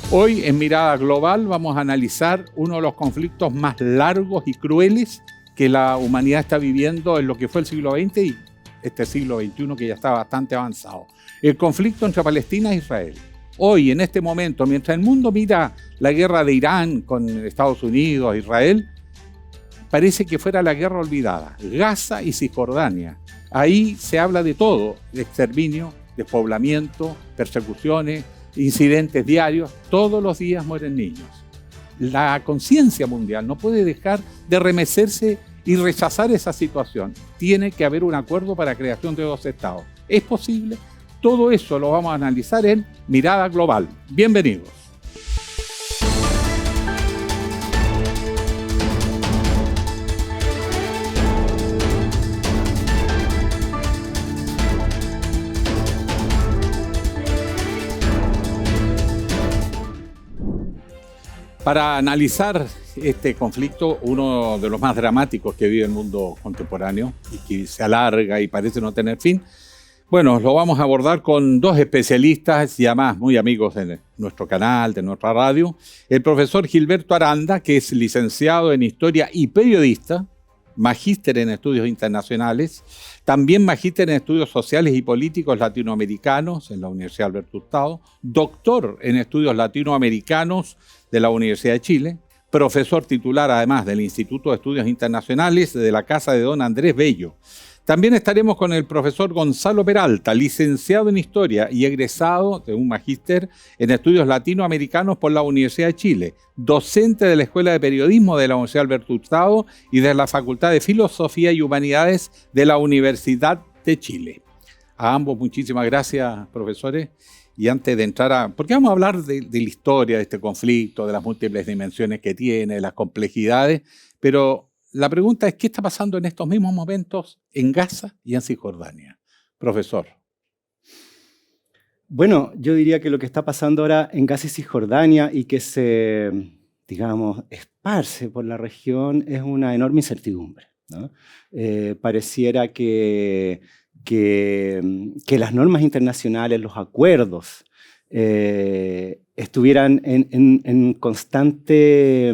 Hoy en Mirada Global vamos a analizar uno de los conflictos más largos y crueles que la humanidad está viviendo en lo que fue el siglo XX y este siglo XXI que ya está bastante avanzado. El conflicto entre Palestina e Israel. Hoy, en este momento, mientras el mundo mira la guerra de Irán con Estados Unidos, Israel, parece que fuera la guerra olvidada. Gaza y Cisjordania. Ahí se habla de todo, de exterminio, despoblamiento, persecuciones, incidentes diarios. Todos los días mueren niños. La conciencia mundial no puede dejar de remecerse y rechazar esa situación. Tiene que haber un acuerdo para la creación de dos estados. ¿Es posible? Todo eso lo vamos a analizar en Mirada Global. Bienvenidos. Para analizar este conflicto, uno de los más dramáticos que vive el mundo contemporáneo y que se alarga y parece no tener fin, bueno, lo vamos a abordar con dos especialistas y además muy amigos de nuestro canal, de nuestra radio. El profesor Gilberto Aranda, que es licenciado en Historia y periodista, magíster en Estudios Internacionales, también magíster en Estudios Sociales y Políticos Latinoamericanos en la Universidad Alberto Hurtado, doctor en Estudios Latinoamericanos de la Universidad de Chile, profesor titular además del Instituto de Estudios Internacionales de la Casa de Don Andrés Bello. También estaremos con el profesor Gonzalo Peralta, licenciado en Historia y egresado de un magíster en Estudios Latinoamericanos por la Universidad de Chile, docente de la Escuela de Periodismo de la Universidad Alberto Hurtado y de la Facultad de Filosofía y Humanidades de la Universidad de Chile. A ambos muchísimas gracias, profesores. Y antes de entrar porque vamos a hablar de la historia de este conflicto, de las múltiples dimensiones que tiene, de las complejidades, pero la pregunta es, ¿qué está pasando en estos mismos momentos en Gaza y en Cisjordania? Profesor. Bueno, yo diría que lo que está pasando ahora en Gaza y Cisjordania y que se, digamos, esparce por la región es una enorme incertidumbre, ¿no? Pareciera que las normas internacionales, los acuerdos, estuvieran en constante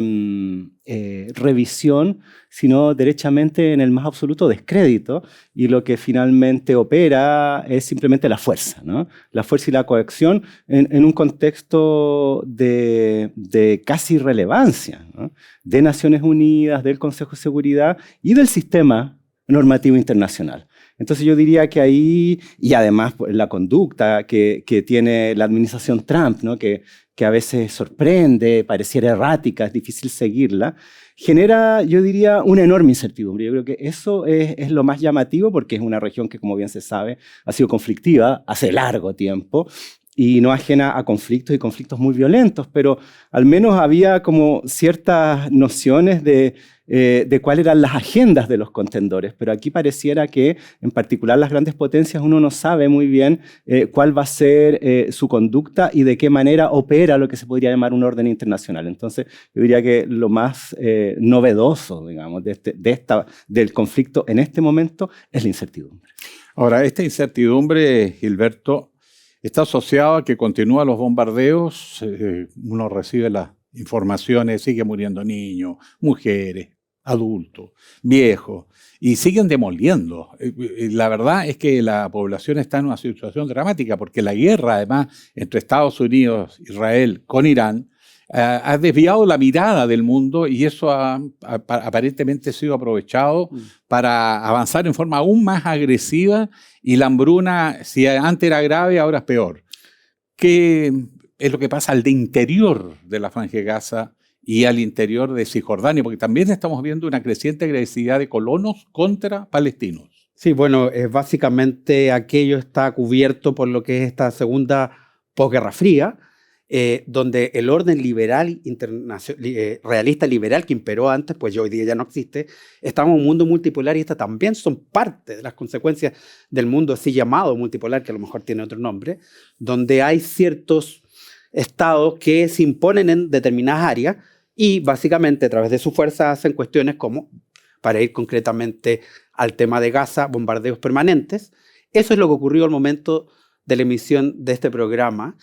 revisión, sino derechamente en el más absoluto descrédito, y lo que finalmente opera es simplemente la fuerza, ¿no? La fuerza y la coacción en un contexto de casi irrelevancia, ¿no? De Naciones Unidas, del Consejo de Seguridad y del sistema normativo internacional. Entonces yo diría que ahí, y además la conducta que tiene la administración Trump, ¿no? que a veces sorprende, pareciera errática, es difícil seguirla, genera, yo diría, una enorme incertidumbre. Yo creo que eso es lo más llamativo porque es una región que, como bien se sabe, ha sido conflictiva hace largo tiempo y no ajena a conflictos y conflictos muy violentos, pero al menos había como ciertas nociones de cuáles eran las agendas de los contendores, pero aquí pareciera que, en particular las grandes potencias, uno no sabe muy bien cuál va a ser su conducta y de qué manera opera lo que se podría llamar un orden internacional. Entonces, yo diría que lo más novedoso, digamos, del conflicto en este momento es la incertidumbre. Ahora, esta incertidumbre, Gilberto, está asociado a que continúan los bombardeos, uno recibe las informaciones, sigue muriendo niños, mujeres, adultos, viejos, y siguen demoliendo. La verdad es que la población está en una situación dramática porque la guerra, además, entre Estados Unidos, Israel, con Irán, ha desviado la mirada del mundo y eso ha aparentemente sido aprovechado para avanzar en forma aún más agresiva y la hambruna, si antes era grave, ahora es peor. ¿Qué es lo que pasa al interior de la Franja de Gaza y al interior de Cisjordania? Porque también estamos viendo una creciente agresividad de colonos contra palestinos. Sí, bueno, básicamente aquello está cubierto por lo que es esta segunda posguerra fría, donde el orden liberal, realista liberal que imperó antes, pues hoy día ya no existe. Estamos en un mundo multipolar y estas también son parte de las consecuencias del mundo así llamado multipolar, que a lo mejor tiene otro nombre, donde hay ciertos estados que se imponen en determinadas áreas y básicamente a través de su fuerza hacen cuestiones como, para ir concretamente al tema de Gaza, bombardeos permanentes. Eso es lo que ocurrió al momento de la emisión de este programa.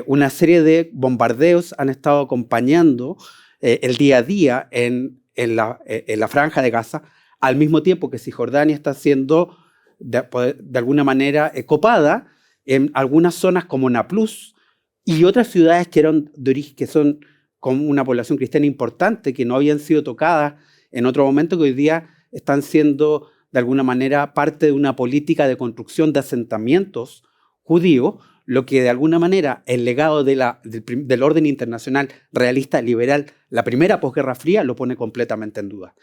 Una serie de bombardeos han estado acompañando el día a día en la franja de Gaza, al mismo tiempo que Cisjordania está siendo de alguna manera copada en algunas zonas como Nablus y otras ciudades que son con una población cristiana importante, que no habían sido tocadas en otro momento, que hoy día están siendo de alguna manera parte de una política de construcción de asentamientos judíos, lo que de alguna manera el legado del orden internacional realista liberal, la primera posguerra fría, lo pone completamente en duda.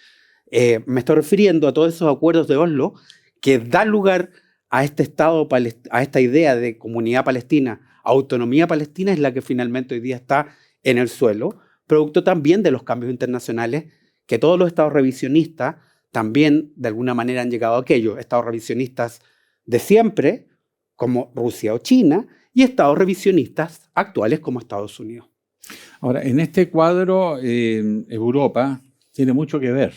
Me estoy refiriendo a todos esos acuerdos de Oslo que dan lugar a este Estado, a esta idea de comunidad palestina, autonomía palestina, es la que finalmente hoy día está en el suelo, producto también de los cambios internacionales que todos los estados revisionistas también de alguna manera han llegado a aquellos estados revisionistas de siempre, como Rusia o China, y estados revisionistas actuales como Estados Unidos. Ahora, en este cuadro, Europa tiene mucho que ver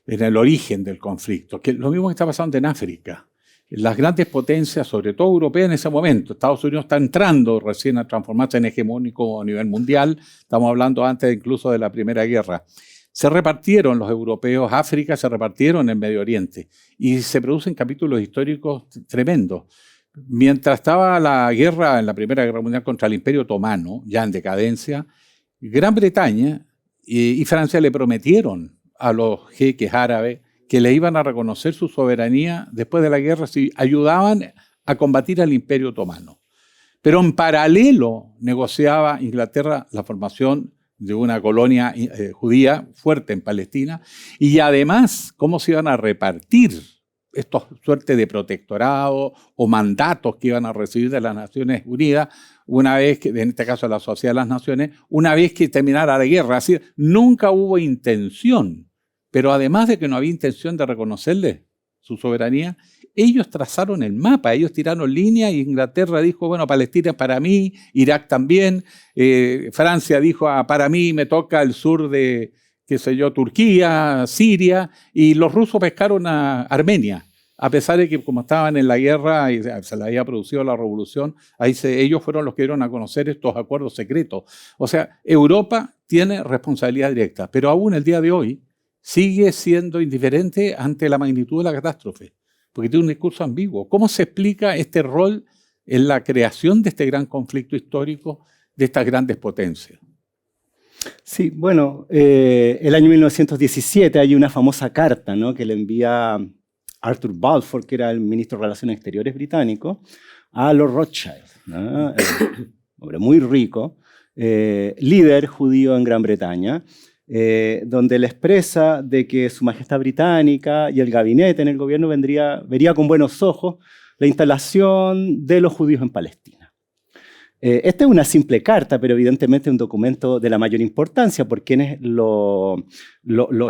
en el origen del conflicto, que lo mismo que está pasando en África. Las grandes potencias, sobre todo europeas en ese momento, Estados Unidos está entrando recién a transformarse en hegemónico a nivel mundial, estamos hablando antes incluso de la Primera Guerra. Se repartieron los europeos, África se repartieron en Medio Oriente y se producen capítulos históricos tremendos. Mientras estaba la guerra en la Primera Guerra Mundial contra el Imperio Otomano, ya en decadencia, Gran Bretaña y Francia le prometieron a los jeques árabes que le iban a reconocer su soberanía después de la guerra si ayudaban a combatir al Imperio Otomano. Pero en paralelo negociaba Inglaterra la formación de una colonia judía fuerte en Palestina y además cómo se iban a repartir estos suertes de protectorado o mandatos que iban a recibir de las Naciones Unidas una vez que, en este caso la Sociedad de las Naciones, una vez que terminara la guerra. Así, nunca hubo intención, pero además de que no había intención de reconocerle su soberanía, ellos trazaron el mapa, ellos tiraron línea y Inglaterra dijo, bueno, Palestina es para mí, Irak también, Francia dijo, para mí me toca el sur de, qué sé yo, Turquía, Siria, y los rusos pescaron a Armenia, a pesar de que como estaban en la guerra y se le había producido la revolución, ellos fueron los que dieron a conocer estos acuerdos secretos. O sea, Europa tiene responsabilidad directa, pero aún el día de hoy sigue siendo indiferente ante la magnitud de la catástrofe, porque tiene un discurso ambiguo. ¿Cómo se explica este rol en la creación de este gran conflicto histórico de estas grandes potencias? Sí, bueno, el año 1917 hay una famosa carta, ¿no?, que le envía Arthur Balfour, que era el ministro de Relaciones Exteriores británico, a los Rothschild, ¿no? Hombre muy rico, líder judío en Gran Bretaña, donde le expresa de que Su Majestad Británica y el gabinete en el gobierno vería con buenos ojos la instalación de los judíos en Palestina. Esta es una simple carta, pero evidentemente un documento de la mayor importancia por quienes lo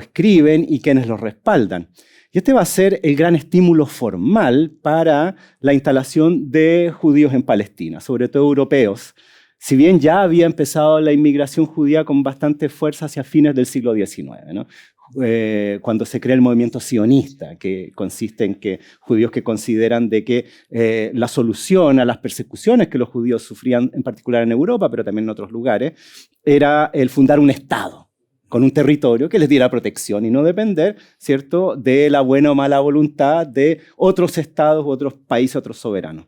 escriben y quienes lo respaldan. Y este va a ser el gran estímulo formal para la instalación de judíos en Palestina, sobre todo europeos. Si bien ya había empezado la inmigración judía con bastante fuerza hacia fines del siglo XIX, ¿no? Cuando se crea el movimiento sionista, que consiste en que judíos que consideran de que la solución a las persecuciones que los judíos sufrían, en particular en Europa, pero también en otros lugares, era el fundar un Estado con un territorio que les diera protección y no depender, ¿cierto?, de la buena o mala voluntad de otros estados u otros países, otros soberanos.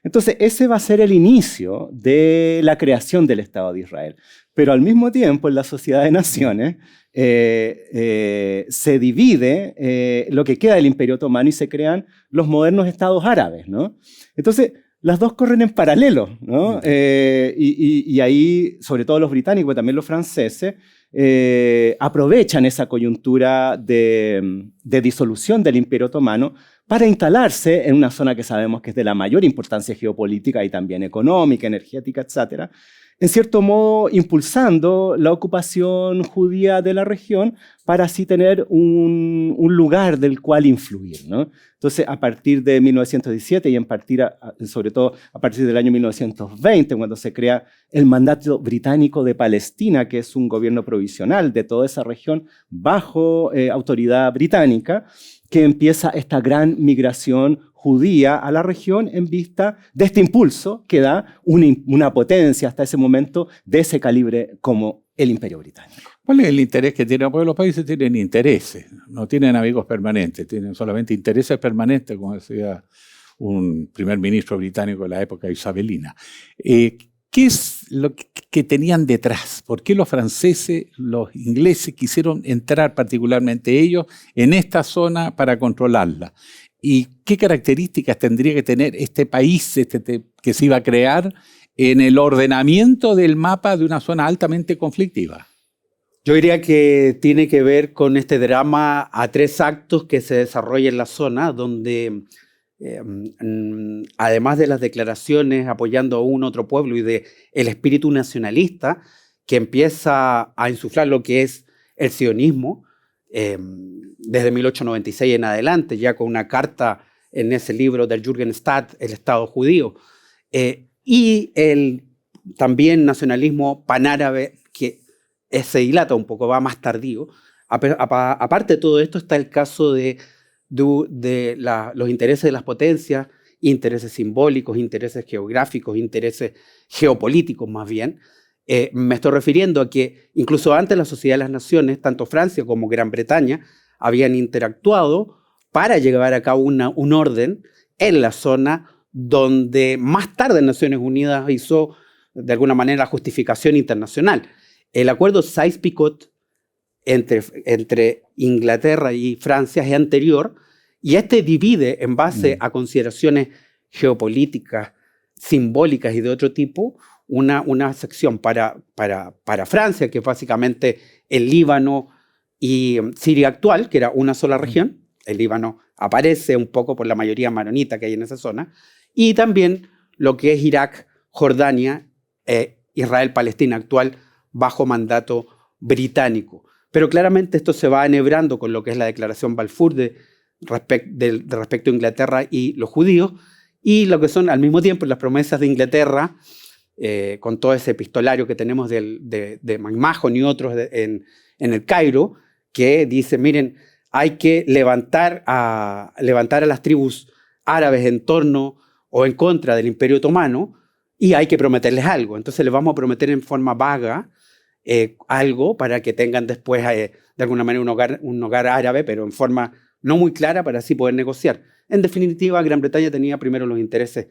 Entonces, ese va a ser el inicio de la creación del Estado de Israel. Pero al mismo tiempo, en la Sociedad de Naciones, se divide lo que queda del Imperio Otomano y se crean los modernos Estados árabes, ¿no? Entonces, las dos corren en paralelo, ¿no? Y ahí, sobre todo los británicos, pero también los franceses, aprovechan esa coyuntura de disolución del Imperio Otomano para instalarse en una zona que sabemos que es de la mayor importancia geopolítica y también económica, energética, etc., en cierto modo impulsando la ocupación judía de la región para así tener un lugar del cual influir, ¿no? Entonces, a partir de 1917 y sobre todo a partir del año 1920, cuando se crea el Mandato Británico de Palestina, que es un gobierno provisional de toda esa región bajo autoridad británica, que empieza esta gran migración judía a la región en vista de este impulso que da una potencia hasta ese momento de ese calibre como el Imperio Británico. ¿Cuál es el interés que tienen? Porque los países tienen intereses, no tienen amigos permanentes, tienen solamente intereses permanentes, como decía un primer ministro británico de la época isabelina. ¿Qué es lo que tenían detrás? ¿Por qué los franceses, los ingleses quisieron entrar particularmente ellos en esta zona para controlarla? ¿Y qué características tendría que tener este país que se iba a crear en el ordenamiento del mapa de una zona altamente conflictiva? Yo diría que tiene que ver con este drama a 3 actos que se desarrolla en la zona, donde además de las declaraciones apoyando a un otro pueblo y de el espíritu nacionalista que empieza a insuflar lo que es el sionismo desde 1896 en adelante, ya con una carta en ese libro del Jürgen Stadt, El Estado Judío, y el también nacionalismo panárabe que se dilata un poco, va más tardío. Aparte de todo esto está el caso de los intereses de las potencias, intereses simbólicos, intereses geográficos, intereses geopolíticos más bien. Me estoy refiriendo a que incluso antes la Sociedad de las Naciones, tanto Francia como Gran Bretaña, habían interactuado para llevar a cabo un orden en la zona donde más tarde Naciones Unidas hizo de alguna manera la justificación internacional. El acuerdo Sykes-Picot entre Inglaterra y Francia es anterior y este divide en base a consideraciones geopolíticas, simbólicas y de otro tipo una sección para Francia, que es básicamente el Líbano y Siria actual, que era una sola región. El Líbano aparece un poco por la mayoría maronita que hay en esa zona, y también lo que es Irak, Jordania, Israel-Palestina actual bajo mandato británico. Pero claramente esto se va enhebrando con lo que es la declaración Balfour respecto a Inglaterra y los judíos, y lo que son al mismo tiempo las promesas de Inglaterra, con todo ese epistolario que tenemos de McMahon y otros en el Cairo, que dice, miren, hay que levantar a las tribus árabes en torno o en contra del Imperio Otomano, y hay que prometerles algo. Entonces les vamos a prometer en forma vaga algo para que tengan después de alguna manera un hogar árabe, pero en forma no muy clara para así poder negociar. En definitiva, Gran Bretaña tenía primero los intereses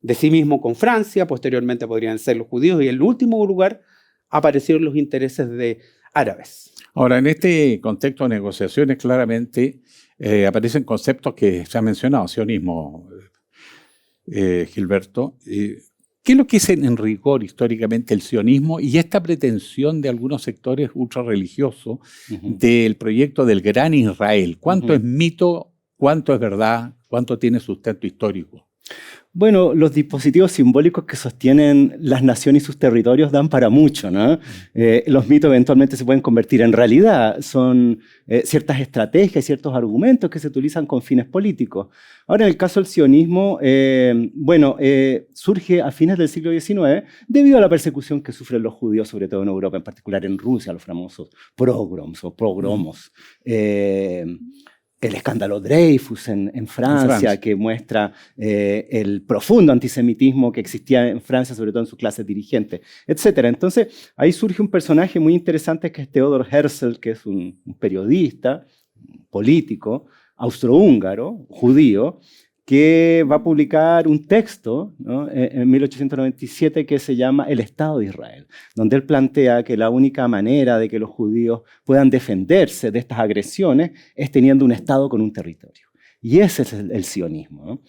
de sí mismo con Francia, posteriormente podrían ser los judíos, y en último lugar aparecieron los intereses de árabes. Ahora, en este contexto de negociaciones claramente aparecen conceptos que se han mencionado, sionismo, Gilberto. ¿Qué es lo que es en rigor históricamente el sionismo y esta pretensión de algunos sectores ultrarreligiosos del proyecto del Gran Israel? ¿Cuánto es mito, cuánto es verdad, cuánto tiene sustento histórico? Bueno, los dispositivos simbólicos que sostienen las naciones y sus territorios dan para mucho, ¿no? Los mitos eventualmente se pueden convertir en realidad. Son ciertas estrategias, ciertos argumentos que se utilizan con fines políticos. Ahora, en el caso del sionismo, surge a fines del siglo XIX debido a la persecución que sufren los judíos, sobre todo en Europa, en particular en Rusia, los famosos pogroms o pogromos. El escándalo Dreyfus en Francia, que muestra el profundo antisemitismo que existía en Francia, sobre todo en sus clases dirigentes, etc. Entonces, ahí surge un personaje muy interesante que es Theodor Herzl, que es un periodista, político, austrohúngaro, judío, que va a publicar un texto, ¿no?, en 1897 que se llama El Estado de Israel, donde él plantea que la única manera de que los judíos puedan defenderse de estas agresiones es teniendo un Estado con un territorio. Y ese es el sionismo, ¿no?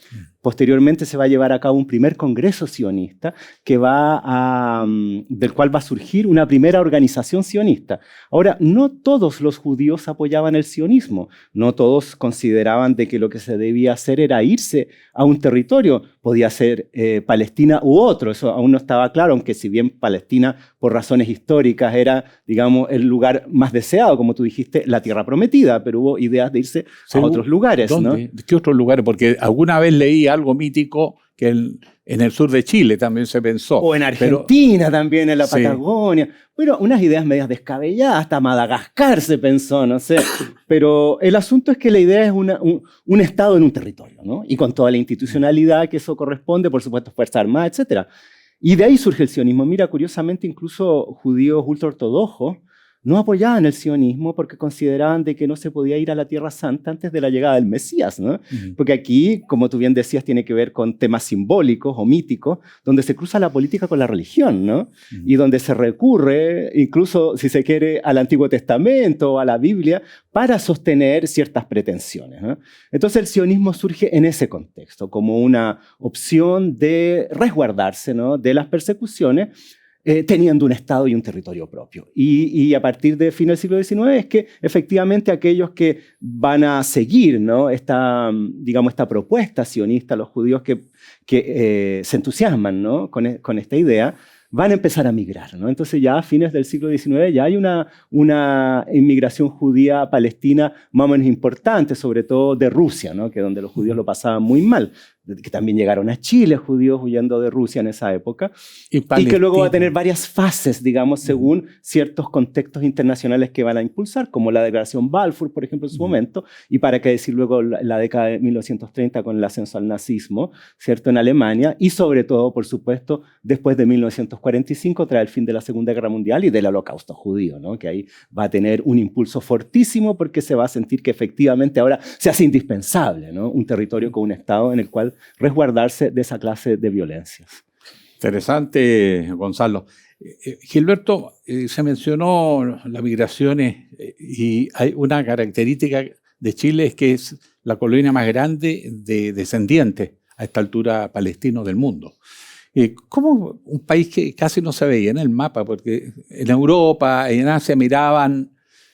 Posteriormente se va a llevar a cabo un primer congreso sionista del cual va a surgir una primera organización sionista. Ahora, no todos los judíos apoyaban el sionismo, no todos consideraban de que lo que se debía hacer era irse a un territorio, podía ser Palestina u otro, eso aún no estaba claro, aunque si bien Palestina por razones históricas era, digamos, el lugar más deseado, como tú dijiste, la tierra prometida, pero hubo ideas de irse a otros lugares, ¿dónde? ¿no? ¿Qué otros lugares? Porque alguna vez leí algo mítico que en el sur de Chile también se pensó. O en Argentina también, en la Sí. Patagonia. Bueno, unas ideas medias descabelladas, hasta Madagascar se pensó, no sé. Pero el asunto es que la idea es un Estado en un territorio, ¿no? Y con toda la institucionalidad que eso corresponde, por supuesto, Fuerza Armada, etc. Y de ahí surge el sionismo. Mira, curiosamente, incluso judíos ultraortodoxos no apoyaban el sionismo porque consideraban de que no se podía ir a la Tierra Santa antes de la llegada del Mesías, ¿no? Porque aquí, como tú bien decías, tiene que ver con temas simbólicos o míticos, donde se cruza la política con la religión, ¿no? Y donde se recurre, incluso si se quiere, al Antiguo Testamento o a la Biblia para sostener ciertas pretensiones, ¿no? Entonces el sionismo surge en ese contexto, como una opción de resguardarse, ¿no?, de las persecuciones, teniendo un Estado y un territorio propio. Y a partir de fin del siglo XIX es que efectivamente aquellos que van a seguir, ¿no?, esta propuesta sionista, los judíos que se entusiasman, ¿no?, con esta idea, van a empezar a migrar, ¿no? Entonces ya a fines del siglo XIX ya hay una inmigración judía palestina más o menos importante, sobre todo de Rusia, ¿no?, que donde los judíos lo pasaban muy mal, que también llegaron a Chile judíos huyendo de Rusia en esa época, y que luego va a tener varias fases, digamos, según ciertos contextos internacionales que van a impulsar, como la Declaración Balfour, por ejemplo, en su momento, y para qué decir luego la década de 1930 con el ascenso al nazismo, ¿cierto?, en Alemania, y sobre todo, por supuesto, después de 1945, tras el fin de la Segunda Guerra Mundial y del Holocausto judío, ¿no?, que ahí va a tener un impulso fortísimo porque se va a sentir que efectivamente ahora se hace indispensable, ¿no?, un territorio con un Estado en el cual resguardarse de esa clase de violencias. Interesante, Gonzalo. Gilberto, se mencionó las migraciones y hay una característica de Chile, es que es la colonia más grande de descendientes a esta altura palestinos del mundo. ¿Cómo un país que casi no se veía en el mapa? Porque en Europa, en Asia miraban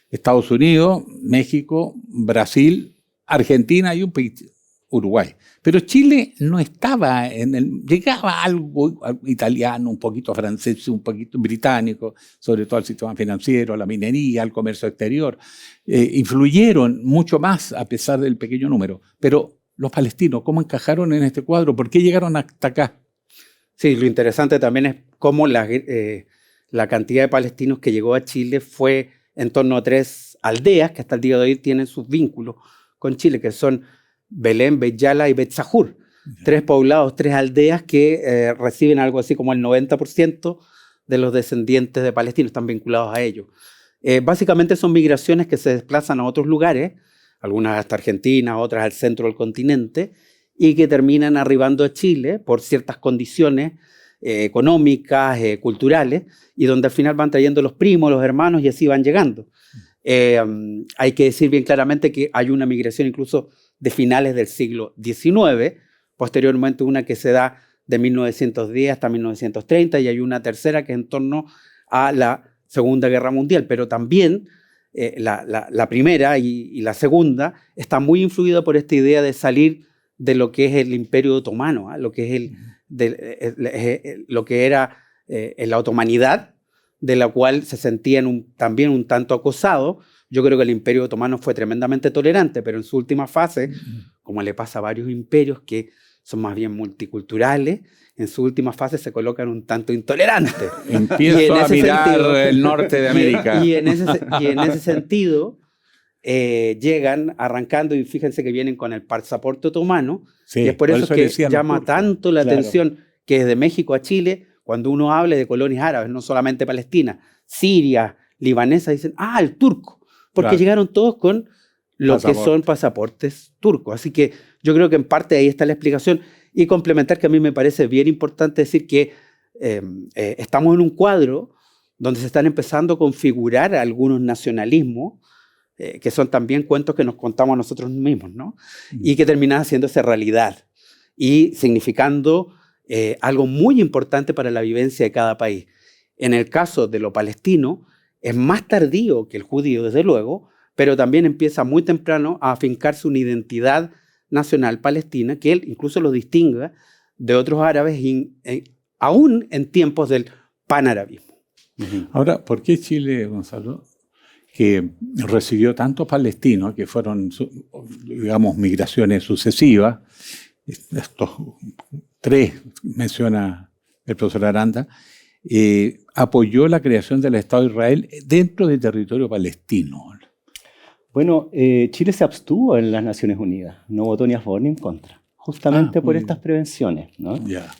Estados Unidos, México, Brasil, Argentina y un país, Uruguay. Pero Chile no estaba llegaba algo italiano, un poquito francés, un poquito británico, sobre todo al sistema financiero, a la minería, al comercio exterior. Influyeron mucho más a pesar del pequeño número. Pero los palestinos, ¿cómo encajaron en este cuadro? ¿Por qué llegaron hasta acá? Sí, lo interesante también es cómo la cantidad de palestinos que llegó a Chile fue en torno a 3 aldeas que hasta el día de hoy tienen sus vínculos con Chile, que son Belén, Bet Yala y Bet Sahur. 3 poblados, 3 aldeas que reciben algo así como el 90% de los descendientes de palestinos, están vinculados a ellos. Básicamente son migraciones que se desplazan a otros lugares, algunas hasta Argentina, otras al centro del continente, y que terminan arribando a Chile por ciertas condiciones económicas, culturales, y donde al final van trayendo los primos, los hermanos, y así van llegando. Hay que decir bien claramente que hay una migración incluso de finales del siglo XIX, posteriormente una que se da de 1910 hasta 1930, y hay una tercera que es en torno a la Segunda Guerra Mundial, pero también la primera y la segunda está muy influida por esta idea de salir de lo que es el Imperio Otomano, ¿eh? Lo que es lo que era la otomanidad, de la cual se sentían también un tanto acosados. Yo creo que el Imperio Otomano fue tremendamente tolerante, pero en su última fase, como le pasa a varios imperios que son más bien multiculturales, en su última fase se colocan un tanto intolerantes. Empiezo a mirar el norte de América. Y en ese sentido llegan arrancando, y fíjense que vienen con el pasaporte otomano, Sí, y es por eso que llama tanto la atención que desde México a Chile, cuando uno hable de colonias árabes, no solamente Palestina, Siria, libanesa, dicen, el turco, porque llegaron todos con lo que son pasaportes turcos. Así que yo creo que en parte ahí está la explicación, y complementar que a mí me parece bien importante decir que estamos en un cuadro donde se están empezando a configurar algunos nacionalismos, que son también cuentos que nos contamos nosotros mismos, ¿no? Y que terminan haciéndose realidad y significando algo muy importante para la vivencia de cada país. En el caso de lo palestino, es más tardío que el judío, desde luego, pero también empieza muy temprano a afincarse una identidad nacional palestina que él incluso lo distinga de otros árabes, aún en tiempos del panarabismo. Ahora, ¿por qué Chile, Gonzalo, que recibió tantos palestinos, que fueron, digamos, migraciones sucesivas, estos tres menciona el profesor Aranda, apoyó la creación del Estado de Israel dentro del territorio palestino. Bueno, Chile se abstuvo en las Naciones Unidas, no votó ni a favor ni en contra, justamente por estas prevenciones, ¿no? Yeah.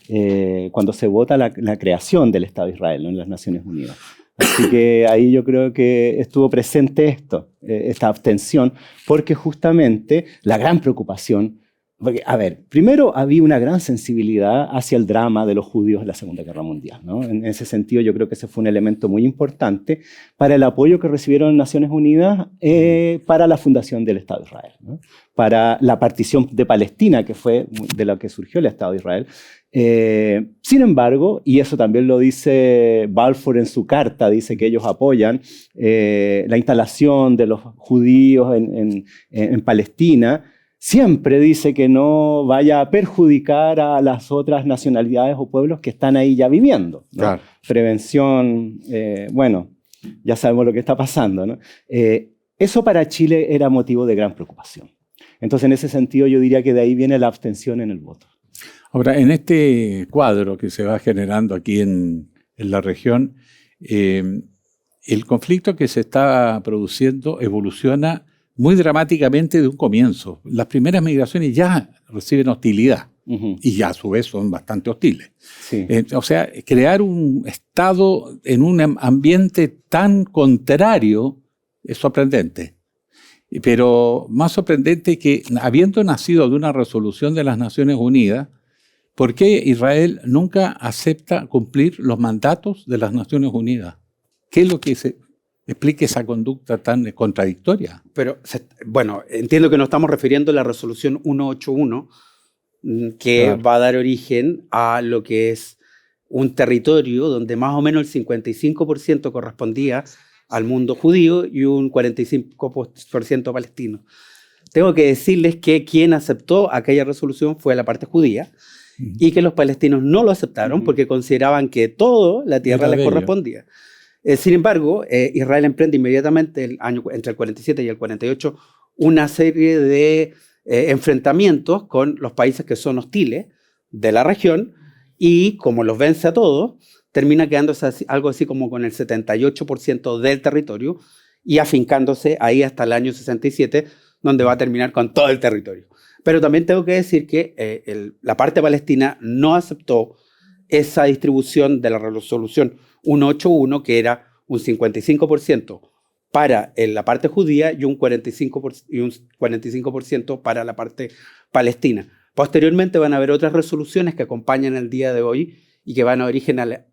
Cuando se vota la creación del Estado de Israel, ¿no?, en las Naciones Unidas. Así que ahí yo creo que estuvo presente esta abstención, porque justamente la gran preocupación, porque, a ver, primero había una gran sensibilidad hacia el drama de los judíos en la Segunda Guerra Mundial, ¿no? En ese sentido yo creo que ese fue un elemento muy importante para el apoyo que recibieron Naciones Unidas para la fundación del Estado de Israel, ¿no? Para la partición de Palestina, que fue de la que surgió el Estado de Israel. Sin embargo, y eso también lo dice Balfour en su carta, dice que ellos apoyan la instalación de los judíos en Palestina. Siempre dice que no vaya a perjudicar a las otras nacionalidades o pueblos que están ahí ya viviendo, ¿no? Claro. Prevención, bueno, ya sabemos lo que está pasando, ¿no? Eso para Chile era motivo de gran preocupación. Entonces, en ese sentido, yo diría que de ahí viene la abstención en el voto. Ahora, en este cuadro que se va generando aquí en la región, el conflicto que se está produciendo evoluciona muy dramáticamente de un comienzo. Las primeras migraciones ya reciben hostilidad y ya a su vez son bastante hostiles. Sí. O sea, crear un Estado en un ambiente tan contrario es sorprendente. Pero más sorprendente que, habiendo nacido de una resolución de las Naciones Unidas, ¿por qué Israel nunca acepta cumplir los mandatos de las Naciones Unidas? ¿Qué es lo que explica esa conducta tan contradictoria? Pero, bueno, entiendo que nos estamos refiriendo a la resolución 181, que Claro. va a dar origen a lo que es un territorio donde más o menos el 55% correspondía al mundo judío y un 45% palestino. Tengo que decirles que quien aceptó aquella resolución fue la parte judía y que los palestinos no lo aceptaron porque consideraban que toda la tierra Era les de ellos. correspondía. Sin embargo, Israel emprende inmediatamente entre el 47 y el 48 una serie de enfrentamientos con los países que son hostiles de la región y como los vence a todos, termina quedándose algo así como con el 78% del territorio y afincándose ahí hasta el año 67, donde va a terminar con todo el territorio. Pero también tengo que decir que la parte palestina no aceptó esa distribución de la resolución 181, que era un 55% para la parte judía y un 45% para la parte palestina. Posteriormente van a haber otras resoluciones que acompañan el día de hoy y que van a dar origen al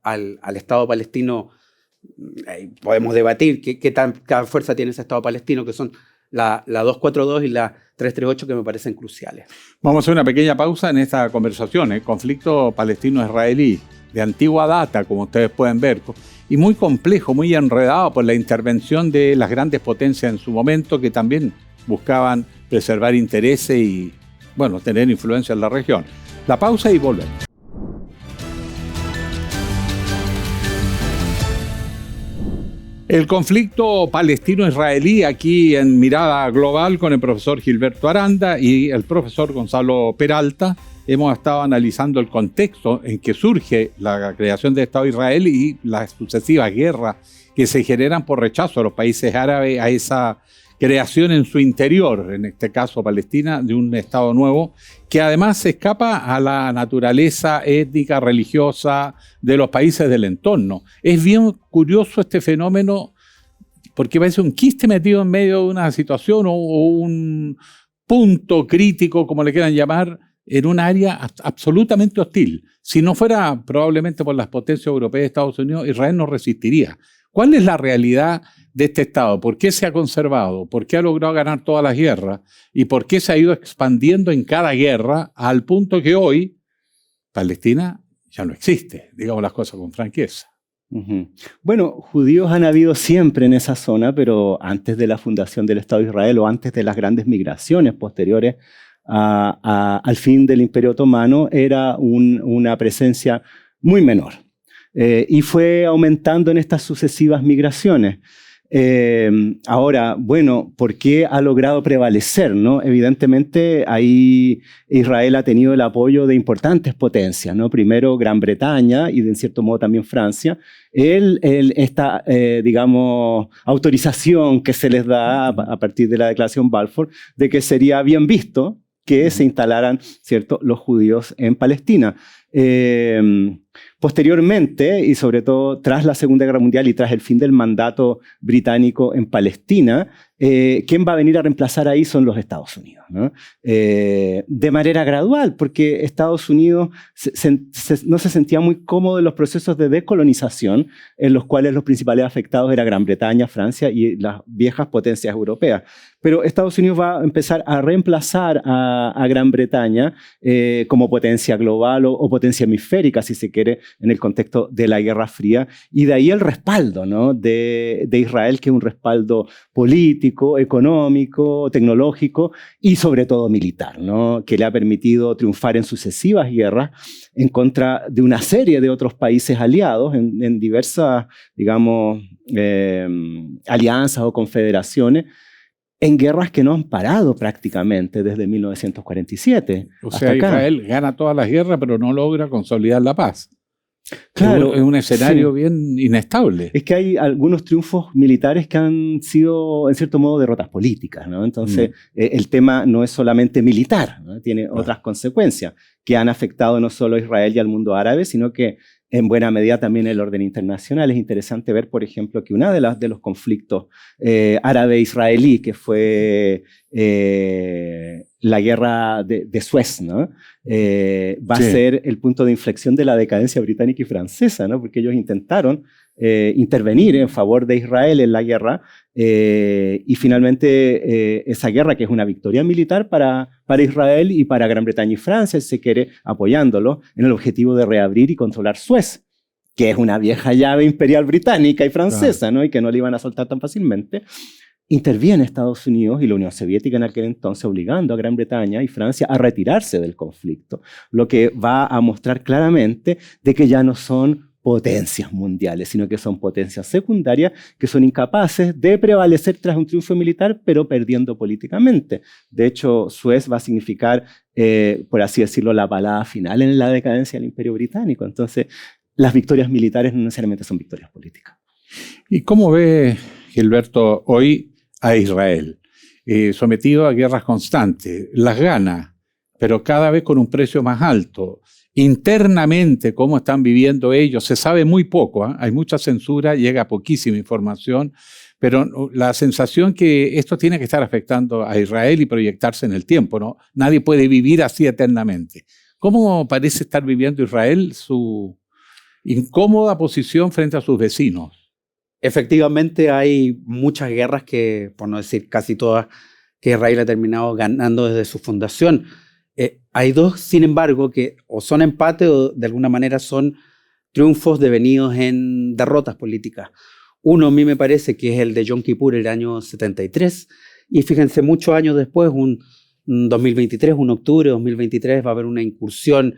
Estado palestino. Podemos debatir qué tanta fuerza tiene ese Estado palestino, que son la 242 y la 338, que me parecen cruciales. Vamos a hacer una pequeña pausa en esta conversación. Conflicto palestino-israelí de antigua data, como ustedes pueden ver, y muy complejo, muy enredado por la intervención de las grandes potencias en su momento, que también buscaban preservar intereses y, bueno, tener influencia en la región. La pausa y volvemos. El conflicto palestino-israelí aquí en Mirada Global con el profesor Gilberto Aranda y el profesor Gonzalo Peralta. Hemos estado analizando el contexto en que surge la creación del Estado de Israel y las sucesivas guerras que se generan por rechazo a los países árabes a esa creación en su interior, en este caso Palestina, de un Estado nuevo, que además se escapa a la naturaleza étnica, religiosa de los países del entorno. Es bien curioso este fenómeno porque parece un quiste metido en medio de una situación o un punto crítico, como le quieran llamar, en un área absolutamente hostil. Si no fuera probablemente por las potencias europeas y Estados Unidos, Israel no resistiría. ¿Cuál es la realidad de este Estado? ¿Por qué se ha conservado? ¿Por qué ha logrado ganar todas las guerras? ¿Y por qué se ha ido expandiendo en cada guerra al punto que hoy Palestina ya no existe? Digamos las cosas con franqueza. Bueno, judíos han habido siempre en esa zona, pero antes de la fundación del Estado de Israel o antes de las grandes migraciones posteriores al fin del Imperio Otomano, era una presencia muy menor. Y fue aumentando en estas sucesivas migraciones. Ahora, bueno, ¿por qué ha logrado prevalecer, ¿no? Evidentemente, ahí Israel ha tenido el apoyo de importantes potencias, ¿no? Primero Gran Bretaña y, en cierto modo, también Francia. Esta, digamos, autorización que se les da a partir de la Declaración Balfour de que sería bien visto que se instalaran, ¿cierto?, los judíos en Palestina. Posteriormente, y sobre todo tras la Segunda Guerra Mundial y tras el fin del mandato británico en Palestina, quien va a venir a reemplazar ahí son los Estados Unidos, ¿no? De manera gradual, porque Estados Unidos no se sentía muy cómodo en los procesos de descolonización, en los cuales los principales afectados eran Gran Bretaña, Francia y las viejas potencias europeas. Pero Estados Unidos va a empezar a reemplazar a Gran Bretaña como potencia global o potencia hemisférica, si se quiere, en el contexto de la Guerra Fría, y de ahí el respaldo, ¿no?, de Israel, que es un respaldo político, económico, tecnológico y sobre todo militar, ¿no?, que le ha permitido triunfar en sucesivas guerras en contra de una serie de otros países aliados en diversas, digamos, alianzas o confederaciones, en guerras que no han parado prácticamente desde 1947. O sea, Israel gana todas las guerras, pero no logra consolidar la paz. Claro, es un escenario bien inestable. Es que hay algunos triunfos militares que han sido, en cierto modo, derrotas políticas, ¿no? Entonces, el tema no es solamente militar, ¿no? Tiene otras consecuencias que han afectado no solo a Israel y al mundo árabe, sino que en buena medida también el orden internacional. Es interesante ver, por ejemplo, que uno de los conflictos árabe-israelí, que fue la guerra de Suez, ¿no? Va a ser el punto de inflexión de la decadencia británica y francesa, ¿no? Porque ellos intentaron intervenir en favor de Israel en la guerra y finalmente esa guerra, que es una victoria militar para Israel y para Gran Bretaña y Francia, si se quiere, apoyándolo en el objetivo de reabrir y controlar Suez, que es una vieja llave imperial británica y francesa, ¿no? Y que no le iban a soltar tan fácilmente. Interviene Estados Unidos y la Unión Soviética en aquel entonces, obligando a Gran Bretaña y Francia a retirarse del conflicto, lo que va a mostrar claramente de que ya no son potencias mundiales, sino que son potencias secundarias que son incapaces de prevalecer tras un triunfo militar, pero perdiendo políticamente. De hecho, Suez va a significar, por así decirlo, la balada final en la decadencia del Imperio Británico. Entonces, las victorias militares no necesariamente son victorias políticas. ¿Y cómo ve, Gilberto, hoy a Israel? Sometido a guerras constantes, las gana, pero cada vez con un precio más alto. Internamente, cómo están viviendo ellos, se sabe muy poco, ¿eh? Hay mucha censura, llega poquísima información, pero la sensación que esto tiene que estar afectando a Israel y proyectarse en el tiempo, ¿no? Nadie puede vivir así eternamente. ¿Cómo parece estar viviendo Israel su incómoda posición frente a sus vecinos? Efectivamente, hay muchas guerras que, por no decir casi todas, que Israel ha terminado ganando desde su fundación. Hay dos, sin embargo, que o son empate o de alguna manera son triunfos devenidos en derrotas políticas. Uno a mí me parece que es el de Yom Kippur, el año 73, y fíjense, muchos años después, un 2023, un octubre de 2023, va a haber una incursión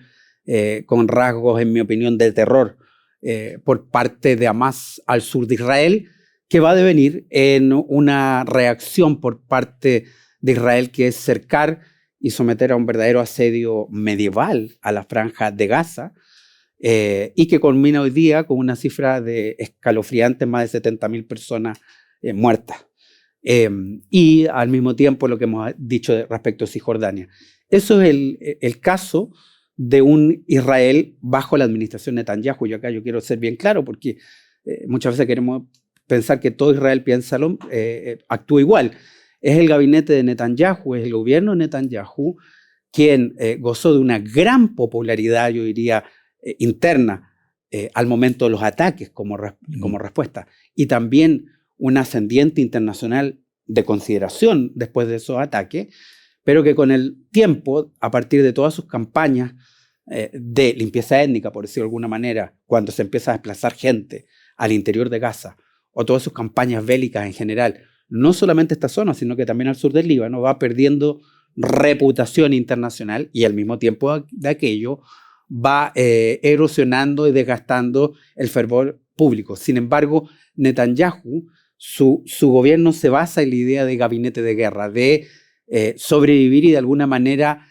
con rasgos, en mi opinión, de terror por parte de Hamas al sur de Israel, que va a devenir en una reacción por parte de Israel que es cercar y someter a un verdadero asedio medieval a la franja de Gaza, y que culmina hoy día con una cifra de escalofriantes más de 70.000 personas muertas. Y al mismo tiempo lo que hemos dicho respecto a Cisjordania. Eso es el caso de un Israel bajo la administración Netanyahu. Yo quiero ser bien claro, porque muchas veces queremos pensar que todo Israel actúa igual. Es el gabinete de Netanyahu, es el gobierno de Netanyahu quien gozó de una gran popularidad, yo diría, interna al momento de los ataques como respuesta, y también un ascendiente internacional de consideración después de esos ataques, pero que con el tiempo, a partir de todas sus campañas de limpieza étnica, por decirlo de alguna manera, cuando se empieza a desplazar gente al interior de Gaza, o todas sus campañas bélicas en general, no solamente esta zona, sino que también al sur del Líbano, va perdiendo reputación internacional y al mismo tiempo de aquello va erosionando y desgastando el fervor público. Sin embargo, Netanyahu Su gobierno se basa en la idea de gabinete de guerra, de sobrevivir y de alguna manera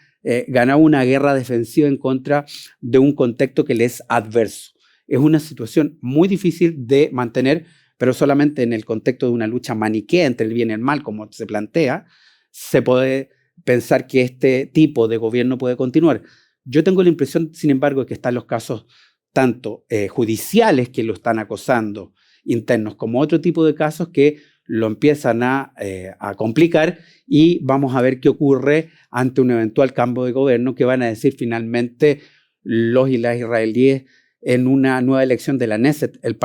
ganar una guerra defensiva en contra de un contexto que le es adverso. Es una situación muy difícil de mantener, pero solamente en el contexto de una lucha maniquea entre el bien y el mal, como se plantea, se puede pensar que este tipo de gobierno puede continuar. Yo tengo la impresión, sin embargo, que están los casos tanto judiciales que lo están acosando, internos, como otro tipo de casos que lo empiezan a complicar, y vamos a ver qué ocurre ante un eventual cambio de gobierno, que van a decir finalmente los y las israelíes en una nueva elección de la Knesset, el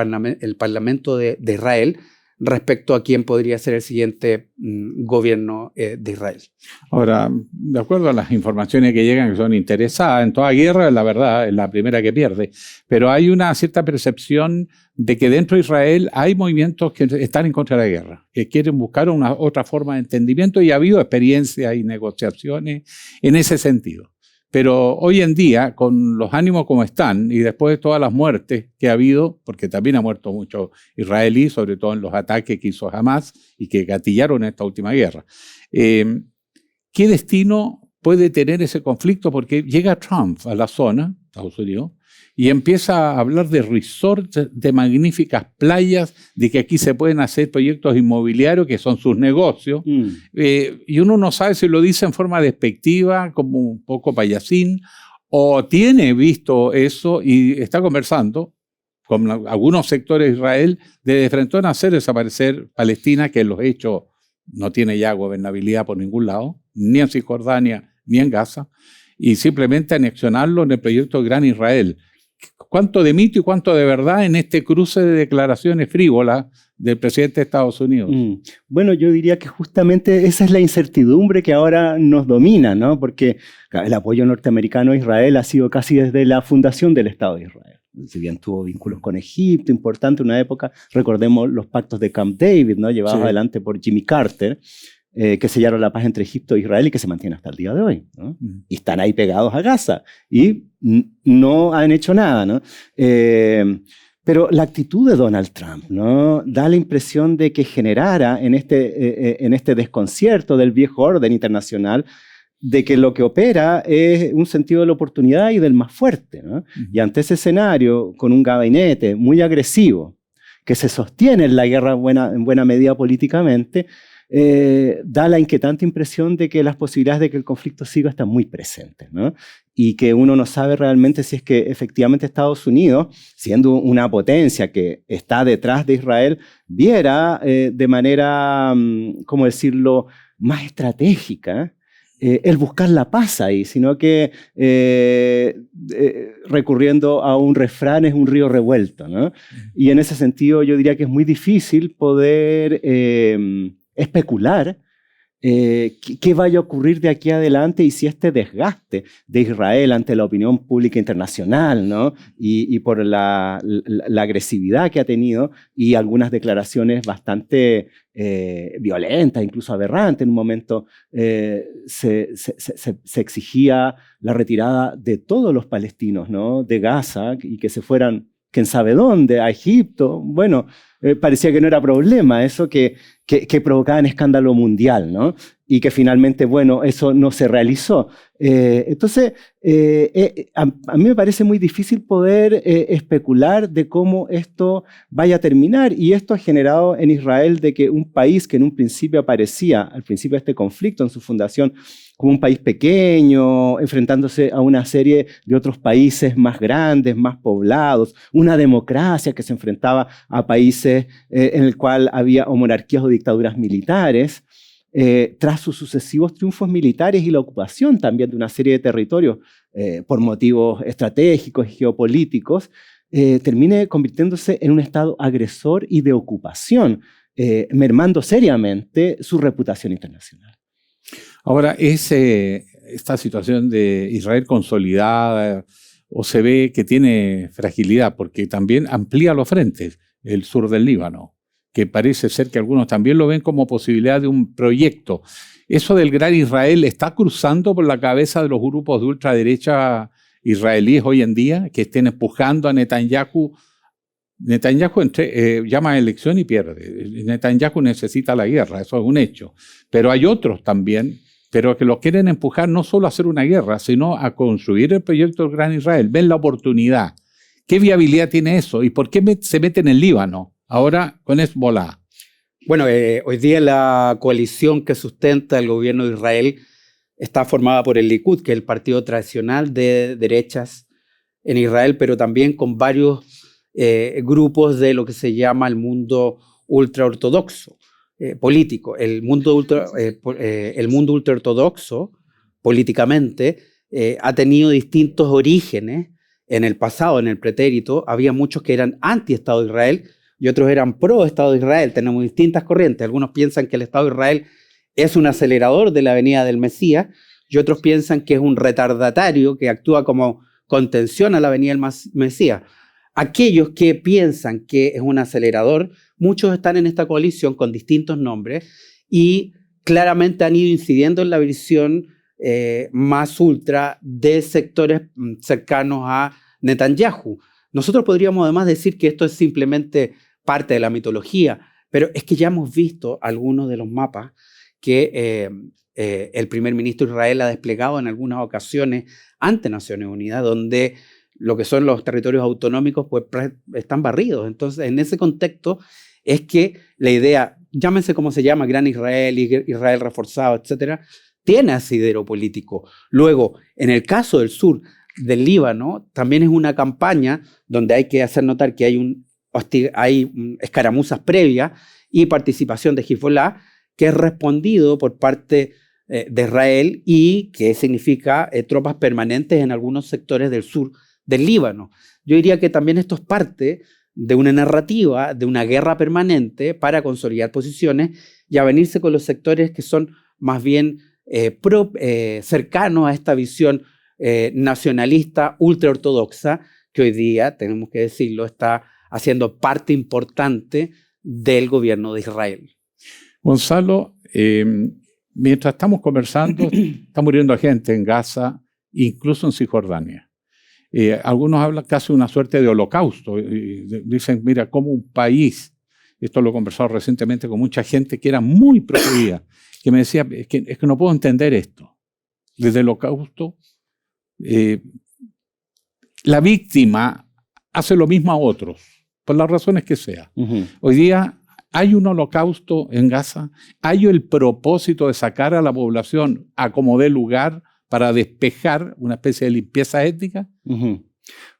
Parlamento de Israel, respecto a quién podría ser el siguiente gobierno de Israel. Ahora, de acuerdo a las informaciones que llegan, que son interesadas, en toda guerra, la verdad, es la primera que pierde, pero hay una cierta percepción de que dentro de Israel hay movimientos que están en contra de la guerra, que quieren buscar una otra forma de entendimiento, y ha habido experiencias y negociaciones en ese sentido. Pero hoy en día, con los ánimos como están, y después de todas las muertes que ha habido, porque también ha muerto mucho israelí, sobre todo en los ataques que hizo Hamas y que gatillaron esta última guerra, ¿qué destino puede tener ese conflicto? Porque llega Trump a la zona, Estados Unidos, y empieza a hablar de resorts, de magníficas playas, de que aquí se pueden hacer proyectos inmobiliarios que son sus negocios, y uno no sabe si lo dice en forma despectiva, como un poco payasín, o tiene visto eso y está conversando con algunos sectores de Israel de frente a hacer desaparecer Palestina, que en los hechos no tiene ya gobernabilidad por ningún lado, ni en Cisjordania ni en Gaza, y simplemente anexionarlo en el proyecto Gran Israel. ¿Cuánto de mito y cuánto de verdad en este cruce de declaraciones frívolas del presidente de Estados Unidos? Bueno, yo diría que justamente esa es la incertidumbre que ahora nos domina, ¿no? Porque el apoyo norteamericano a Israel ha sido casi desde la fundación del Estado de Israel. Si bien tuvo vínculos con Egipto, importante una época, recordemos los pactos de Camp David, ¿no? Llevados adelante por Jimmy Carter, que sellaron la paz entre Egipto e Israel y que se mantiene hasta el día de hoy, ¿no? Y están ahí pegados a Gaza y no han hecho nada, ¿no? Pero la actitud de Donald Trump, ¿no? Da la impresión de que generara en este desconcierto del viejo orden internacional, de que lo que opera es un sentido de la oportunidad y del más fuerte, ¿no? Y ante ese escenario, con un gabinete muy agresivo, que se sostiene en la guerra en buena medida políticamente, da la inquietante impresión de que las posibilidades de que el conflicto siga están muy presentes, ¿no? Y que uno no sabe realmente si es que efectivamente Estados Unidos, siendo una potencia que está detrás de Israel, viera de manera, ¿cómo decirlo?, más estratégica el buscar la paz ahí, sino que recurriendo a un refrán es un río revuelto, ¿no? Y en ese sentido yo diría que es muy difícil poder especular qué vaya a ocurrir de aquí adelante y si este desgaste de Israel ante la opinión pública internacional, ¿no? y por la agresividad que ha tenido y algunas declaraciones bastante violentas, incluso aberrantes. En un momento se exigía la retirada de todos los palestinos, ¿no? de Gaza, y que se fueran quién sabe dónde, a Egipto. Bueno, parecía que no era problema, eso que provocaba un escándalo mundial, ¿no? Y que finalmente, bueno, eso no se realizó. Entonces, a mí me parece muy difícil poder especular de cómo esto vaya a terminar, y esto ha generado en Israel de que un país que en un principio aparecía, al principio de este conflicto, en su fundación, como un país pequeño, enfrentándose a una serie de otros países más grandes, más poblados, una democracia que se enfrentaba a países en el cual había o monarquías o dictaduras militares, tras sus sucesivos triunfos militares y la ocupación también de una serie de territorios por motivos estratégicos y geopolíticos, termine convirtiéndose en un estado agresor y de ocupación, mermando seriamente su reputación internacional. Ahora, esta situación de Israel consolidada, o se ve que tiene fragilidad, porque también amplía los frentes, el sur del Líbano, que parece ser que algunos también lo ven como posibilidad de un proyecto. ¿Eso del Gran Israel está cruzando por la cabeza de los grupos de ultraderecha israelíes hoy en día, que estén empujando a Netanyahu Netanyahu llama a elección y pierde. Netanyahu necesita la guerra, eso es un hecho. Pero hay otros también, pero que los quieren empujar no solo a hacer una guerra, sino a construir el proyecto del Gran Israel. Ven la oportunidad. ¿Qué viabilidad tiene eso? ¿Y por qué se mete en el Líbano? Ahora con Hezbollah. Bueno, hoy día la coalición que sustenta el gobierno de Israel está formada por el Likud, que es el partido tradicional de derechas en Israel, pero también con varios grupos de lo que se llama el mundo ultraortodoxo político. El mundo ultraortodoxo políticamente ha tenido distintos orígenes en el pasado, en el pretérito. Había muchos que eran anti-Estado de Israel y otros eran pro-Estado de Israel. Tenemos distintas corrientes. Algunos piensan que el Estado de Israel es un acelerador de la venida del Mesías y otros piensan que es un retardatario que actúa como contención a la venida del Mesías. Aquellos que piensan que es un acelerador, muchos están en esta coalición con distintos nombres y claramente han ido incidiendo en la visión más ultra de sectores cercanos a Netanyahu. Nosotros podríamos además decir que esto es simplemente parte de la mitología, pero es que ya hemos visto algunos de los mapas que el primer ministro de Israel ha desplegado en algunas ocasiones ante Naciones Unidas, donde lo que son los territorios autonómicos pues están barridos. Entonces, en ese contexto es que la idea, llámense como se llama, Gran Israel, Israel reforzado, etcétera, tiene asidero político. Luego, en el caso del sur del Líbano, también es una campaña donde hay que hacer notar que hay escaramuzas previas y participación de Hezbollah, que es respondido por parte de Israel y que significa tropas permanentes en algunos sectores del sur del Líbano. Yo diría que también esto es parte de una narrativa, de una guerra permanente para consolidar posiciones y avenirse con los sectores que son más bien cercanos a esta visión nacionalista ultraortodoxa que hoy día, tenemos que decirlo, está haciendo parte importante del gobierno de Israel. Gonzalo, mientras estamos conversando, está muriendo gente en Gaza, incluso en Cisjordania. Algunos hablan casi de una suerte de holocausto. Dicen, mira, como un país, esto lo he conversado recientemente con mucha gente que era muy pro-judía, que me decía, es que no puedo entender esto. Desde el holocausto, la víctima hace lo mismo a otros, por las razones que sea. Hoy día hay un holocausto en Gaza, hay el propósito de sacar a la población a como dé lugar para despejar una especie de limpieza étnica.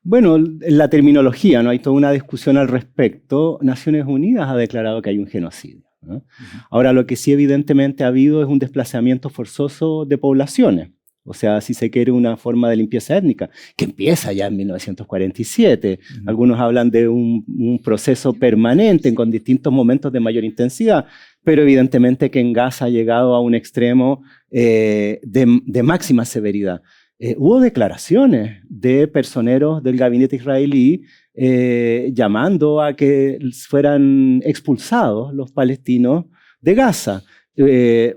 Bueno, la terminología, ¿no? Hay toda una discusión al respecto. Naciones Unidas ha declarado que hay un genocidio, ¿no? Ahora, lo que sí evidentemente ha habido es un desplazamiento forzoso de poblaciones. O sea, si se quiere, una forma de limpieza étnica, que empieza ya en 1947. Algunos hablan de un proceso permanente con distintos momentos de mayor intensidad, pero evidentemente que en Gaza ha llegado a un extremo de máxima severidad. Hubo declaraciones de personeros del gabinete israelí llamando a que fueran expulsados los palestinos de Gaza.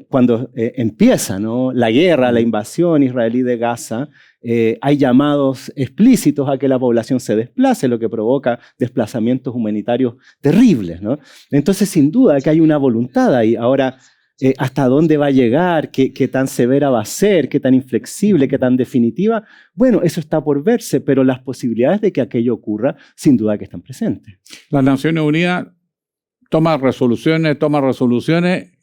Cuando empieza, ¿no?, la guerra, la invasión israelí de Gaza, hay llamados explícitos a que la población se desplace, lo que provoca desplazamientos humanitarios terribles, ¿no? Entonces, sin duda que hay una voluntad ahí. Ahora, ¿hasta dónde va a llegar? ¿Qué tan severa va a ser? ¿Qué tan inflexible? ¿Qué tan definitiva? Bueno, eso está por verse, pero las posibilidades de que aquello ocurra, sin duda que están presentes. Las Naciones Unidas toma resoluciones,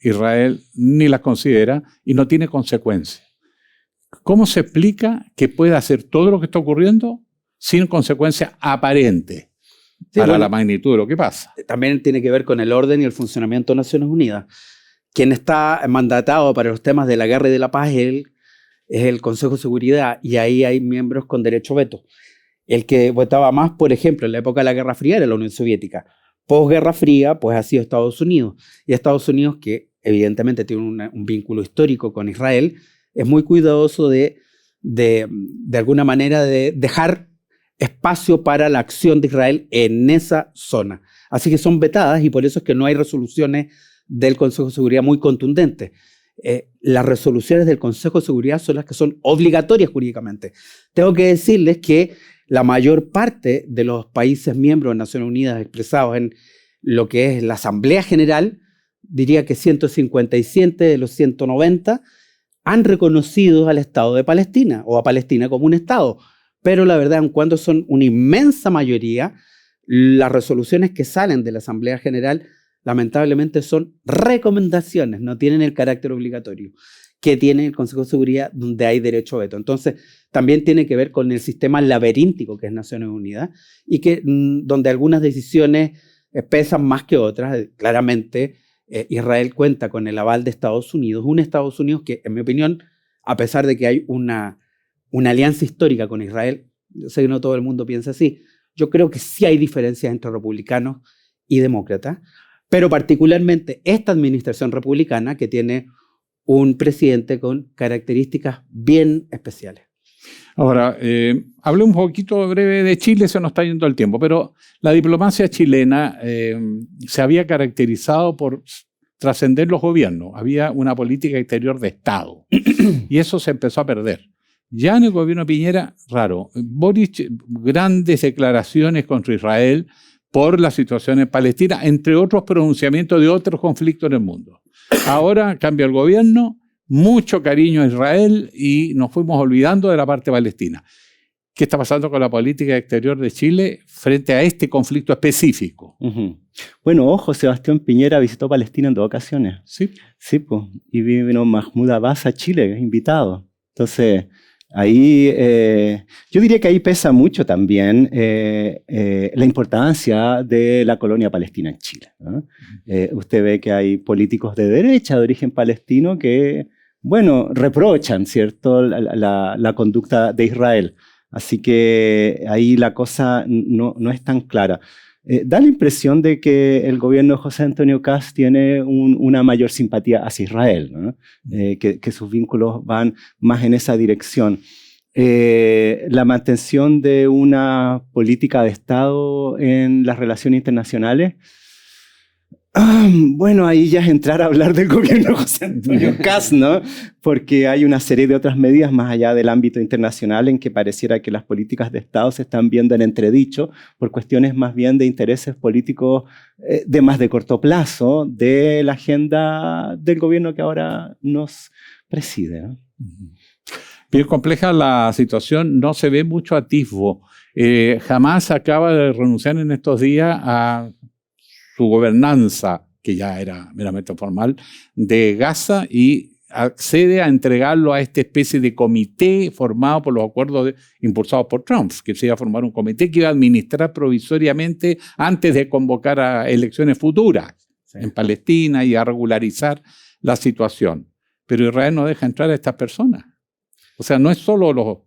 Israel ni las considera y no tiene consecuencias. ¿Cómo se explica que pueda hacer todo lo que está ocurriendo sin consecuencias aparentes para la magnitud de lo que pasa? También tiene que ver con el orden y el funcionamiento de Naciones Unidas. Quien está mandatado para los temas de la guerra y de la paz es el Consejo de Seguridad, y ahí hay miembros con derecho a veto. El que votaba más, por ejemplo, en la época de la Guerra Fría era la Unión Soviética. Posguerra Fría, pues ha sido Estados Unidos. Y Estados Unidos, que evidentemente tiene un vínculo histórico con Israel, es muy cuidadoso de alguna manera de dejar espacio para la acción de Israel en esa zona. Así que son vetadas y por eso es que no hay resoluciones del Consejo de Seguridad muy contundentes. Las resoluciones del Consejo de Seguridad son las que son obligatorias jurídicamente. Tengo que decirles que la mayor parte de los países miembros de Naciones Unidas expresados en lo que es la Asamblea General, diría que 157 de los 190 han reconocido al Estado de Palestina o a Palestina como un Estado. Pero la verdad, en cuanto son una inmensa mayoría, las resoluciones que salen de la Asamblea General lamentablemente son recomendaciones, no tienen el carácter obligatorio que tiene el Consejo de Seguridad, donde hay derecho a veto. Entonces, también tiene que ver con el sistema laberíntico que es Naciones Unidas y que donde algunas decisiones pesan más que otras. Claramente, Israel cuenta con el aval de Estados Unidos, un Estados Unidos que, en mi opinión, a pesar de que hay una alianza histórica con Israel, yo sé que no todo el mundo piensa así, yo creo que sí hay diferencias entre republicanos y demócratas, pero particularmente esta administración republicana que tiene un presidente con características bien especiales. Ahora, hablé un poquito breve de Chile, se nos está yendo el tiempo, pero la diplomacia chilena se había caracterizado por trascender los gobiernos. Había una política exterior de Estado y eso se empezó a perder. Ya en el gobierno de Piñera, raro. Boric, grandes declaraciones contra Israel por la situación en Palestina, entre otros pronunciamientos de otros conflictos en el mundo. Ahora cambia el gobierno, mucho cariño a Israel y nos fuimos olvidando de la parte palestina. ¿Qué está pasando con la política exterior de Chile frente a este conflicto específico? Bueno, ojo, Sebastián Piñera visitó Palestina en 2 ocasiones. Sí. Sí, pues. Y vino Mahmoud Abbas a Chile, invitado. Entonces, ahí, yo diría que ahí pesa mucho también la importancia de la colonia palestina en Chile, ¿no? Usted ve que hay políticos de derecha de origen palestino que, bueno, reprochan, ¿cierto?, la conducta de Israel. Así que ahí la cosa no es tan clara. Da la impresión de que el gobierno de José Antonio Kast tiene una mayor simpatía hacia Israel, ¿no? Que sus vínculos van más en esa dirección. La mantención de una política de Estado en las relaciones internacionales. Bueno, ahí ya es entrar a hablar del gobierno de José Antonio Kast, ¿no? Porque hay una serie de otras medidas más allá del ámbito internacional en que pareciera que las políticas de Estado se están viendo en entredicho por cuestiones más bien de intereses políticos de más de corto plazo de la agenda del gobierno que ahora nos preside, ¿no? Bien compleja la situación, no se ve mucho atisbo. Hamás acaba de renunciar en estos días a su gobernanza, que ya era meramente formal, de Gaza y accede a entregarlo a esta especie de comité formado por los acuerdos impulsados por Trump, que se iba a formar un comité que iba a administrar provisoriamente antes de convocar a elecciones futuras en Palestina y a regularizar la situación. Pero Israel no deja entrar a estas personas. O sea, no es solo los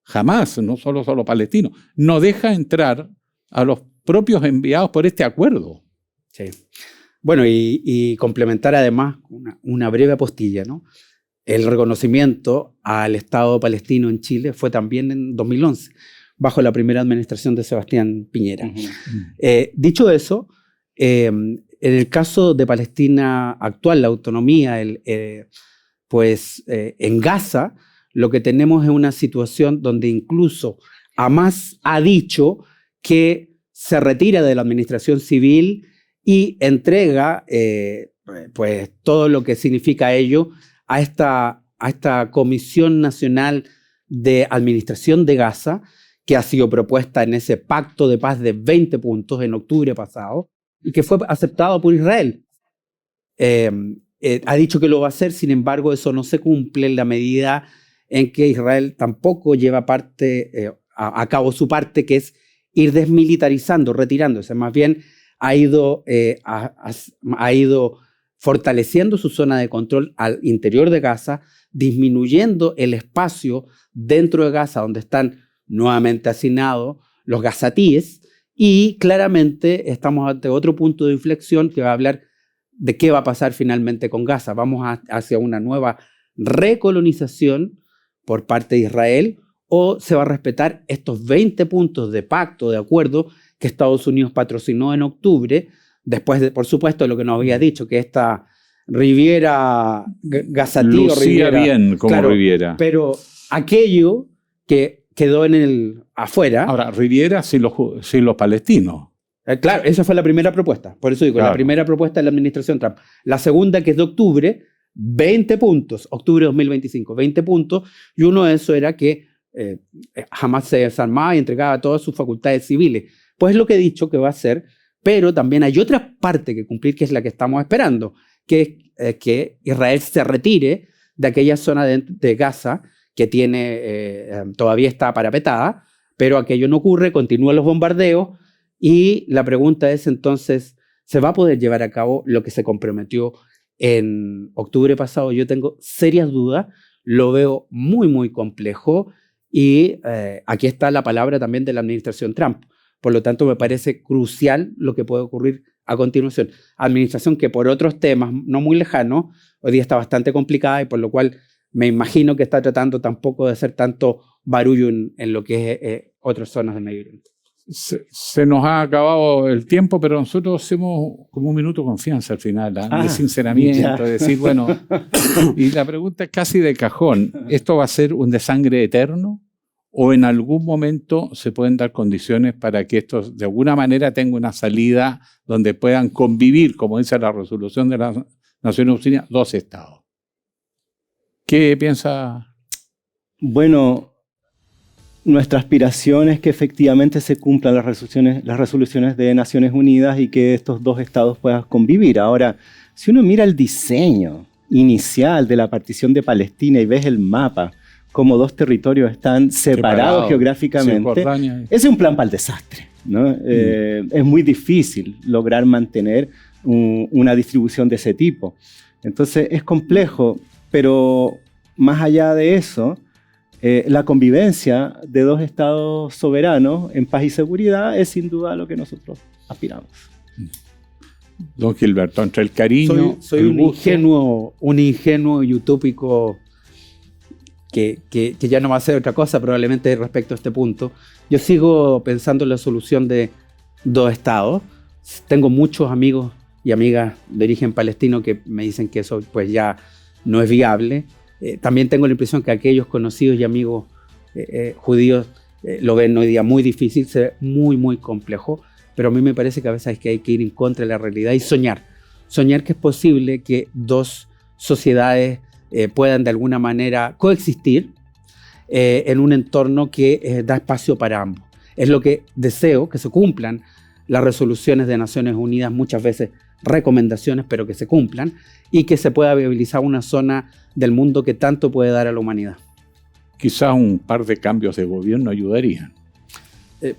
Hamás, no solo palestinos, no deja entrar a los propios enviados por este acuerdo. Sí. Bueno, y complementar además una breve apostilla, ¿no? El reconocimiento al Estado palestino en Chile fue también en 2011, bajo la primera administración de Sebastián Piñera. Dicho eso, en el caso de Palestina actual, la autonomía, en Gaza, lo que tenemos es una situación donde incluso Hamás ha dicho que se retira de la administración civil y entrega pues todo lo que significa ello a esta Comisión Nacional de Administración de Gaza, que ha sido propuesta en ese pacto de paz de 20 puntos en octubre pasado y que fue aceptado por Israel. Ha dicho que lo va a hacer, sin embargo eso no se cumple en la medida en que Israel tampoco lleva a cabo su parte, que es ir desmilitarizando, retirándose. Más bien ha ido fortaleciendo su zona de control al interior de Gaza, disminuyendo el espacio dentro de Gaza donde están nuevamente hacinados los gazatíes, y claramente estamos ante otro punto de inflexión que va a hablar de qué va a pasar finalmente con Gaza. Vamos hacia una nueva recolonización por parte de Israel, o se va a respetar estos 20 puntos de pacto, de acuerdo, que Estados Unidos patrocinó en octubre, después de, por supuesto, lo que nos había dicho, que esta Riviera Gazatí lucía o Riviera, bien como claro, Riviera. pero aquello que quedó afuera. Ahora, Riviera sin los palestinos. Claro, esa fue la primera propuesta. Por eso digo, Claro. La primera propuesta de la administración Trump. La segunda, que es de octubre, 20 puntos, octubre de 2025, 20 puntos, y uno de esos era que Hamas se desarmaba y entregaba todas sus facultades civiles. Pues es lo que he dicho que va a hacer, pero también hay otra parte que cumplir, que es la que estamos esperando, que es que Israel se retire de aquella zona de Gaza que todavía está parapetada, pero aquello no ocurre, continúan los bombardeos, y la pregunta es entonces, ¿se va a poder llevar a cabo lo que se comprometió en octubre pasado? Yo tengo serias dudas, lo veo muy, muy complejo, y aquí está la palabra también de la administración Trump. Por lo tanto, me parece crucial lo que puede ocurrir a continuación. Administración que por otros temas no muy lejanos, hoy día está bastante complicada, y por lo cual me imagino que está tratando tampoco de hacer tanto barullo en lo que es otras zonas de Medio Oriente. Se nos ha acabado el tiempo, pero nosotros hacemos como un minuto de confianza al final, de sinceramiento, de decir, bueno, y la pregunta es casi de cajón, ¿esto va a ser un desangre eterno o en algún momento se pueden dar condiciones para que esto de alguna manera tenga una salida donde puedan convivir, como dice la resolución de las Naciones Unidas, dos estados? ¿Qué piensa? Bueno, nuestra aspiración es que efectivamente se cumplan las resoluciones de Naciones Unidas y que estos dos estados puedan convivir. Ahora, si uno mira el diseño inicial de la partición de Palestina y ves el mapa, como dos territorios están separados geográficamente, ese es un plan para el desastre, ¿no? Es muy difícil lograr mantener una distribución de ese tipo. Entonces es complejo, pero más allá de eso, la convivencia de dos estados soberanos en paz y seguridad es sin duda lo que nosotros aspiramos. Don Gilberto, entre el cariño... Soy el un ingenuo y utópico que ya no va a ser otra cosa probablemente respecto a este punto. Yo sigo pensando en la solución de dos estados. Tengo muchos amigos y amigas de origen palestino que me dicen que eso pues ya no es viable. También tengo la impresión que aquellos conocidos y amigos judíos lo ven hoy día muy difícil, se ve muy, muy complejo, pero a mí me parece que a veces hay que ir en contra de la realidad y soñar que es posible que dos sociedades puedan de alguna manera coexistir en un entorno que da espacio para ambos. Es lo que deseo, que se cumplan las resoluciones de Naciones Unidas, muchas veces recomendaciones, pero que se cumplan, y que se pueda viabilizar una zona del mundo que tanto puede dar a la humanidad. Quizás un par de cambios de gobierno ayudarían.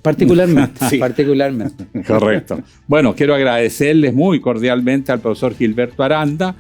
Particularmente, Sí. particularmente. Correcto. Bueno, quiero agradecerles muy cordialmente al profesor Gilberto Aranda,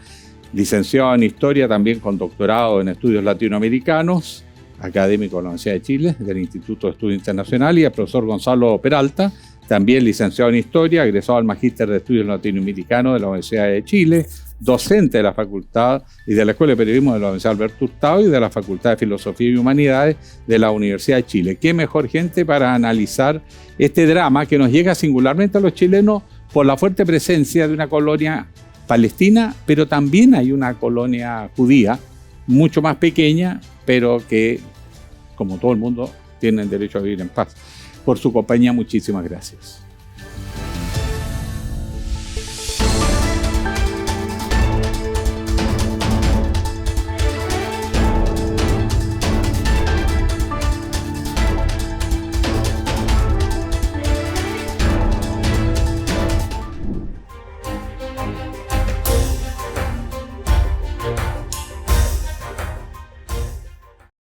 licenciado en Historia, también con doctorado en Estudios Latinoamericanos, académico de la Universidad de Chile, del Instituto de Estudios Internacionales, y al profesor Gonzalo Peralta, también licenciado en Historia, egresado al Magíster de Estudios Latinoamericanos de la Universidad de Chile, docente de la Facultad y de la Escuela de Periodismo de la Universidad Alberto Hurtado y de la Facultad de Filosofía y Humanidades de la Universidad de Chile. ¿Qué mejor gente para analizar este drama que nos llega singularmente a los chilenos por la fuerte presencia de una colonia palestina, pero también hay una colonia judía, mucho más pequeña, pero que, como todo el mundo, tienen derecho a vivir en paz? Por su compañía, muchísimas gracias.